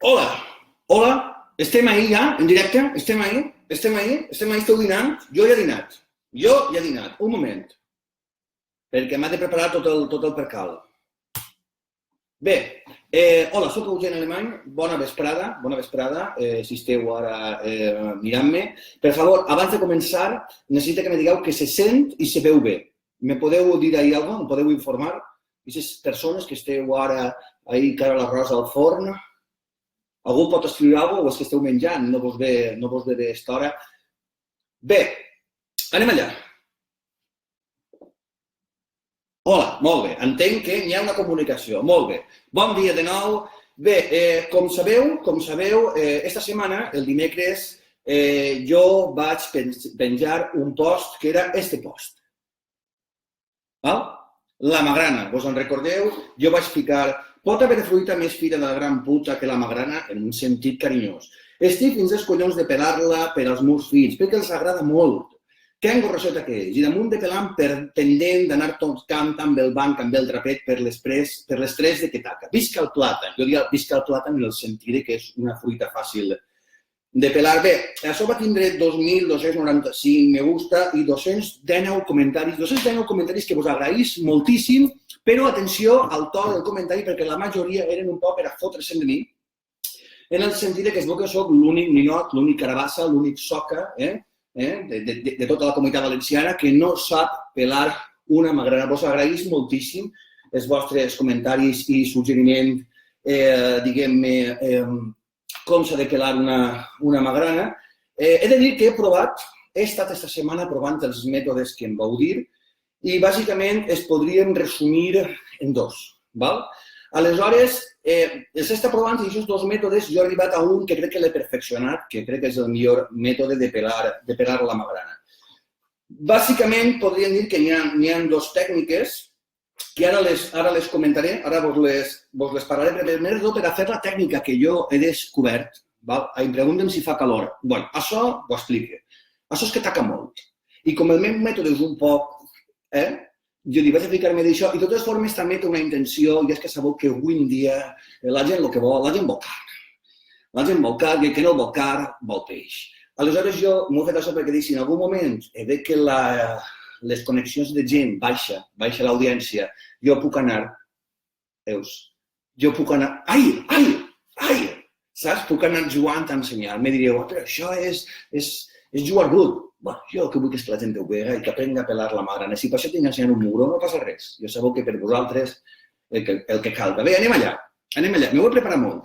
Hola, hola, estem ahí ja, en directe? Estem ahí? Esteu dinant? Jo ja he dinat. Un moment, perquè m'ha de preparar tot el percal. Bé, hola, soc Eugen Alemany, bona vesprada, si esteu ara mirant-me. Per favor, abans de començar, necessito que me digueu que se sent i se veu bé. Me podeu dir ahí alguna cosa? Em podeu informar? Aquestes persones que esteu ara ahí cara a l'arròs al forn, algú pot escriure alguna cosa o és que esteu menjant? No vos ve bé aquesta hora. Bé, anem allà. Hola, molt bé. Entenc que hi ha una comunicació. Molt bé. Bon dia de nou. Bé, com sabeu, esta setmana, el dimecres, jo vaig penjar un post que era este post. La magrana, vos en recordeu? Jo vaig ficar: pot haver fruita més fira de la gran puta que la magrana, en un sentit carinyós. Estic fins als collons de pelar-la per als meus fills, perquè els agrada molt. Que engorrosseta que és, i damunt de pelant pendent d'anar tocant amb el banc, amb el drapet, per les 3 de que taca. Visca el plàtan. Jo diria visca el plàtan en el sentit que és una fruita fàcil de pelar. Bé, això va tindre 2.295 me gusta i 219 comentaris que vos agraïs moltíssim, però atenció al to del comentari perquè la majoria eren un poc per a fotre-se'n de mi, en el sentit que es veu que soc l'únic ninot, l'únic carabassa, l'únic soca de tota la comunitat valenciana que no sap pelar una magrana. Vos agraïs moltíssim els vostres comentaris i suggeriment, diguem-ne, com s'ha de pelar una magrana. He de dir que he estat aquesta setmana provant els mètodes que em vau dir i bàsicament es podrien resumir en dos. Aleshores, els he estat provant i aquests dos mètodes jo he arribat a un que crec que l'he perfeccionat, que crec que és el millor mètode de pelar la magrana. Bàsicament podríem dir que n'hi ha dues tècniques que ara les comentaré, ara vos les parlaré, però primer de tot per a fer la tècnica que jo he descobert, em preguntem si fa calor. Bé, això ho explico. Això és que taca molt. I com el meu mètode és un poc, jo vaig a ficar-me d'això i de totes formes també té una intenció i és que sabeu que avui en dia la gent el que vol, la gent vol carn. La gent vol carn i el que no vol carn vol peix. Aleshores jo m'ho he fet això perquè si en algun moment veig que les connexions de gent baixa l'audiència, jo puc anar, saps? Puc anar jugant a ensenyar. Me diríeu, però això és jugar brut. Bé, jo el que vull és que la gent ho vega i que aprengui a pelar la magrana. Si per això tinc ensenyant un muro, no passa res. Jo sabeu que per vosaltres el que calga. Bé, anem allà. M'ho he preparat molt,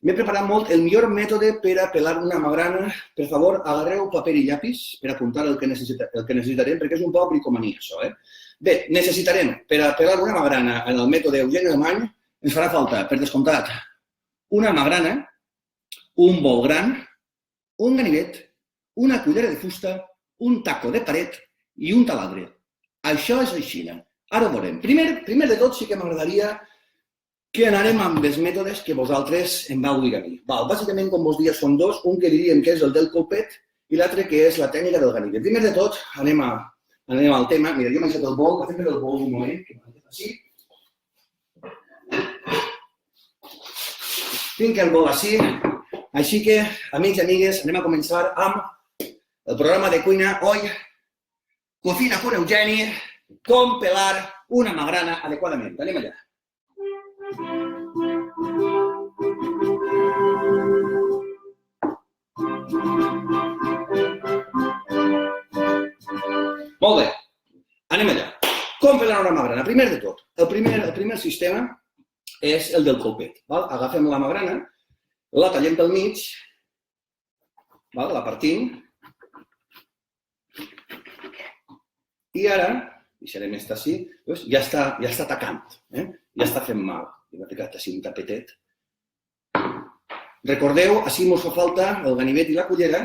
M'he preparat molt el millor mètode per a pelar una magrana. Per favor, agarreu paper i llapis per apuntar el que necessitarem, perquè és un poc bricomania, això, Bé, necessitarem, per a pelar una magrana en el mètode Eugen Alemany, ens farà falta, per descomptat, una magrana, un bol gran, un ganivet, una cullera de fusta, un taco de paret i un taladre. Això és així. Ara ho veurem. Primer de tot sí que m'agradaria que anarem amb els mètodes que vosaltres em vau dir a mi. Bàsicament, com vos dia, són dos. Un que diríem que és el del colpet i l'altre que és la tècnica del ganivet. Primer de tot, anem al tema. Mira, jo m'he deixat el bol. Vaig fer el bol un moment, que m'ha deixat així. Tinc el bol així. Així que, amics i amigues, anem a començar amb el programa de cuina hoy, Cocina con Eugeni, com pelar una magrana adequadament. Anem allà. Molt bé, anem allà. Com pelar una magrana? Primer de tot, el primer sistema és el del colpet. Agafem la magrana, la tallem pel mig, la partim, i ara, deixarem aquesta així, ja està tacant, ja està fent mal. M'ha ficat així un tapetet. Recordeu, així mos fa falta el ganivet i la cullera.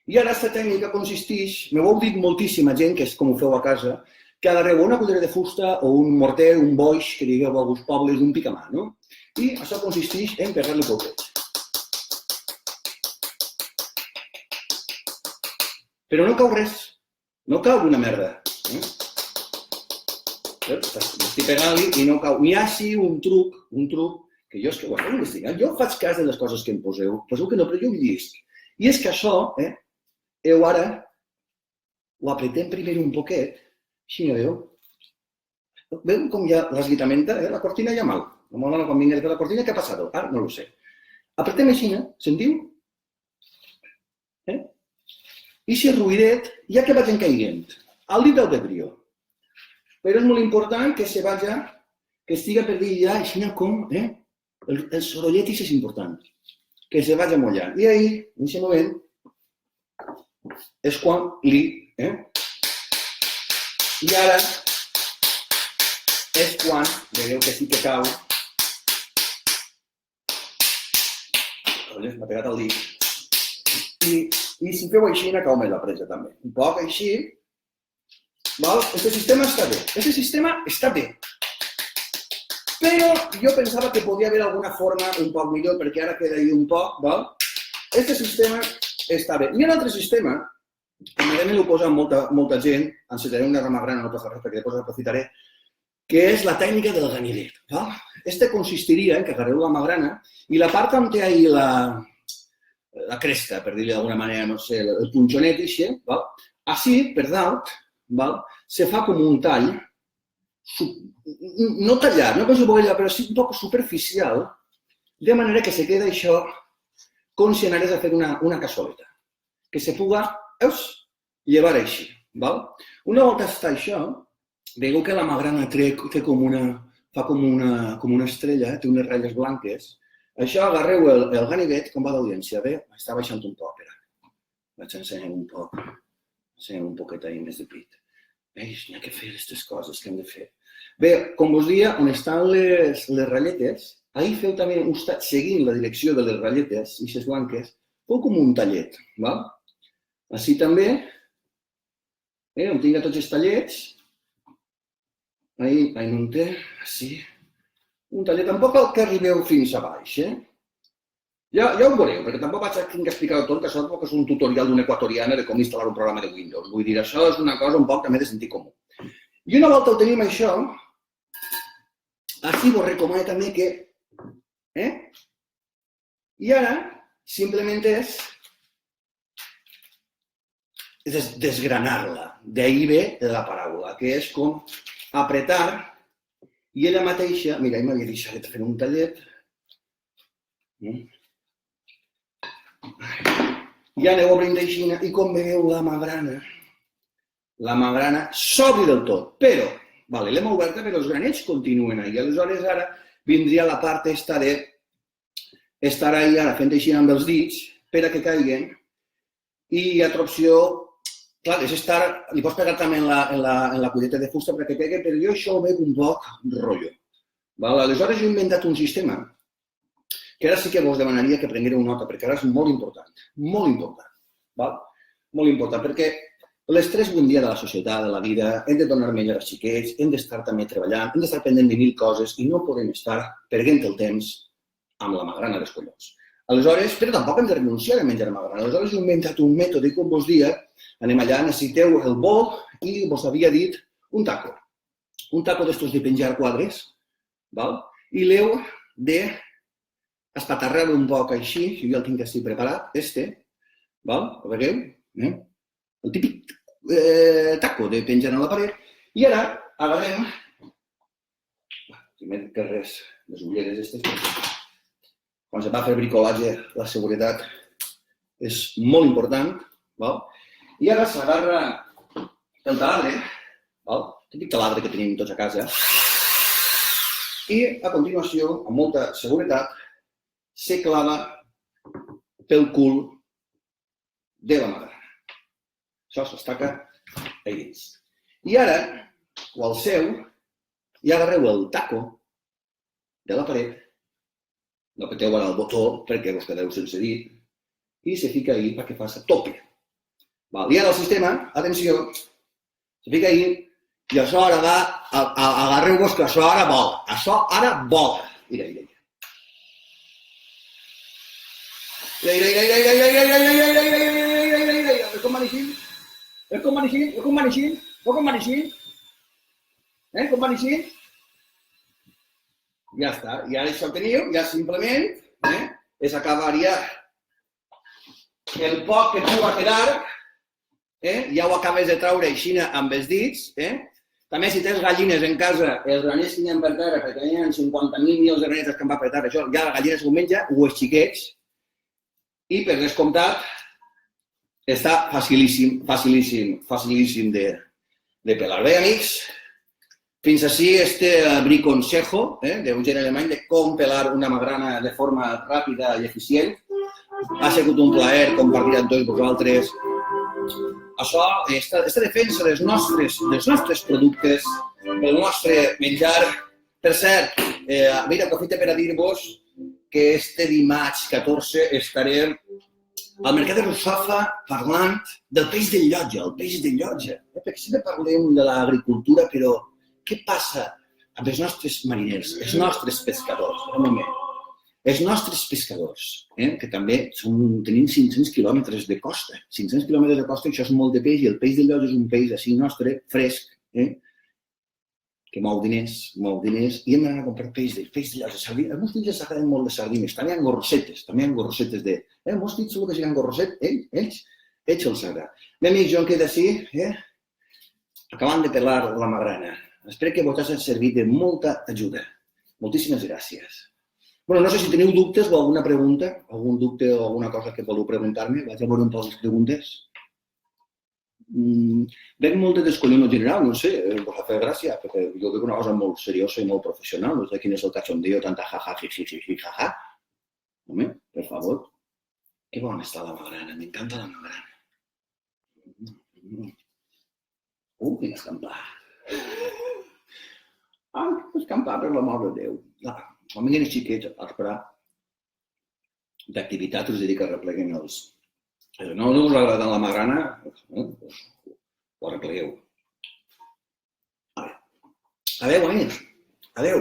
I ara aquesta tècnica consisteix, m'ho heu dit moltíssima gent, que és com ho feu a casa, que agarreu una cullera de fusta o un morter, un boix, que digueu a alguns pobles, un picamà, no? I això consisteix en pegar-li colpets. Però no cau res. No cau una merda. Estic pegant-li i no cau. N'hi ha així un truc que jo és que ho estic investigant, jo faig cas de les coses que em poseu que no, però jo ho dic. I és que això, heu ara, ho apretem primer un poquet, així no veu? Veu com ja l'esguitamenta, la cortina ja mal. La mola quan vinga de fer la cortina, què ha passat? Ara no ho sé. Apretem així, sentiu? I si ruïdet, ja que vagin caient, al dit del vidrio. Però és molt important que se vaja, que estiga per dir ja, així com, el sorollet és important, que se vaja mullant. I ahí, en aquest moment, és quan li, i ara és quan, veieu que sí que cau, m'ha pegat el dit, i si feu així, cau més la presa també. Un poc així, val? Este sistema està bé. Este sistema està bé. Però jo pensava que podia haver alguna forma un poc millor, perquè ara queda ahí un poc, val? Este sistema està bé. Hi ha un altre sistema, que m'ho posa molta gent, encetaré una rama gran, no passa res, perquè després l'aprofitaré, que és la tècnica del ganivet. Este consistiria en que agarreu la magrana i la part on té ahí la cresta, per dir-li d'alguna manera, no sé, el punxonet així, així, per dalt, se fa com un tall, no tallat, no com si ho vulgui, però sí un poc superficial, de manera que se queda això com si anés a fer una cassoleta, que se puga llevar així. Una volta està això, veieu que la magrana fa com una estrella, té unes ratlles blanques. Això, agarreu el ganivet, com va d'audiència, bé? Està baixant un poc, espera. Vaig ensenyar un poc. Ensenyar un poquet ahí més de pit. Veus, n'hi ha que fer aquestes coses que hem de fer. Bé, com vos dia, on estan les ratlletes, ahí feu també, seguint la direcció de les ratlletes, eixes blanques, feu com un tallet, val? Així també, on tinga tots els tallets, ahí no en té, així, un tallet, tampoc el que arribeu fins a baix, Ja ho veureu, perquè tampoc vaig aquí a explicar-ho tot, que això és un tutorial d'una equatoriana de com instal·lar un programa de Windows. Vull dir, això és una cosa un poc també de sentit comú. I una volta ho tenim això, així vos recomano també que, i ara, simplement és desgranar-la. D'ahí ve la paraula, que és com apretar, i ella mateixa, mira, m'havia deixat de fer un tallet, i aneu obrint així, i com veieu la magrana s'obri del tot, però, l'hem oberta però els granets continuen ahí, aleshores ara vindria la part esta de estar ahí ara fent així amb els dits per a que caiguen, i hi ha altra opció, clar, és estar, li pots pegar també en la culleta de fusta per a que caigui, però jo això ho veig un poc rotllo. Aleshores jo he inventat un sistema que ara sí que vos demanaria que prenguéreu nota, perquè ara és molt important, perquè l'estrès avui dia de la societat, de la vida, hem de donar menjar als xiquets, hem d'estar també treballant, hem d'estar pendent de 1000 coses i no podem estar perdent el temps amb la magrana dels collons. Aleshores, però tampoc hem de renunciar a menjar magrana. Aleshores, he inventat un mètode, com vos dia, anem allà, necessiteu el bol i vos havia dit un taco. Un taco d'estos de penjar quadres, i l'heu de espatarrar-lo un poc així, jo ja el tinc així preparat, ho veieu? El típic taco de penjar a la paret, i ara agarrem, primer que res, les ulleres aquestes, quan se va a fer bricolatge, la seguretat és molt important, i ara s'agarra el taladre, el típic taladre que tenim tots a casa, i a continuació, amb molta seguretat, se clava pel cul de la magrana. Això s'estaca a dins. I ara, o al seu, i agarreu el taco de la paret, no apreteu ara el botó perquè vos quedeu sense dit, i se fica ahí perquè faci tope. I ara el sistema, atenció, se fica ahí, i això ara va, agarreu-vos que això ara vola. Això ara vola. Mira. És com van així? Com van així? Ja està. I ara això teniu, ja simplement és acabar ja el poc que pugui quedar, ja ho acabes de traure així amb els dits. També si tens gallines en casa, els graners que hi ha per terra, perquè hi ha 50.000 milions de granetes que em va per terra, això, ja la gallina s'ho menja, o els xiquets, i per descomptat està facilíssim, facilíssim, facilíssim de pelar. Bé, amics, fins així este briconsejo d'Eugen Alemany de com pelar una magrana de forma ràpida i eficient. Ha sigut un plaer compartir amb tots vosaltres això, aquesta defensa dels nostres productes, del nostre menjar. Per cert, mira, aprofito per a dir-vos que este dimarts 14 estarem al Mercat de Russafa parlant del peix del Llotja, el peix del Llotja. Perquè sempre parlem de l'agricultura, però què passa amb els nostres mariners, els nostres pescadors? Un moment. Els nostres pescadors, que també tenim 500 quilòmetres de costa. 500 quilòmetres de costa, això és molt de peix, i el peix del Llotja és un peix així nostre, fresc, que mou diners, i hem d'anar a comprar peix del Llotja. Els meus fills els agraden molt les sardines. També hi ha gorrosetes de... Els meus fills, segur que si hi ha gorroset, ells els agrada. Bé, amics, jo em quedo així, acabant de pelar la magrana. Espero que vos hagi servit de molta ajuda. Moltíssimes gràcies. Bueno, no sé si teniu dubtes o alguna pregunta, algun dubte o alguna cosa que voleu preguntar-me. Vaig a veure un poc les preguntes. Veig molt de descollon general, no sé, vos va fer gràcia, perquè jo veig una cosa molt seriosa i molt professional. No sé quin és el cachondeo, tanta jaja, jiji, jaja. Home, per favor. Que bona està la magrana, m'encanta la magrana. Quin escampar. Escampar per l'amor de Déu. Quan vinguin els xiquets a esperar d'activitat us dedica a repleguen els... No us agrada la magrana, ho arreplegueu. Adéu, amics. Adéu.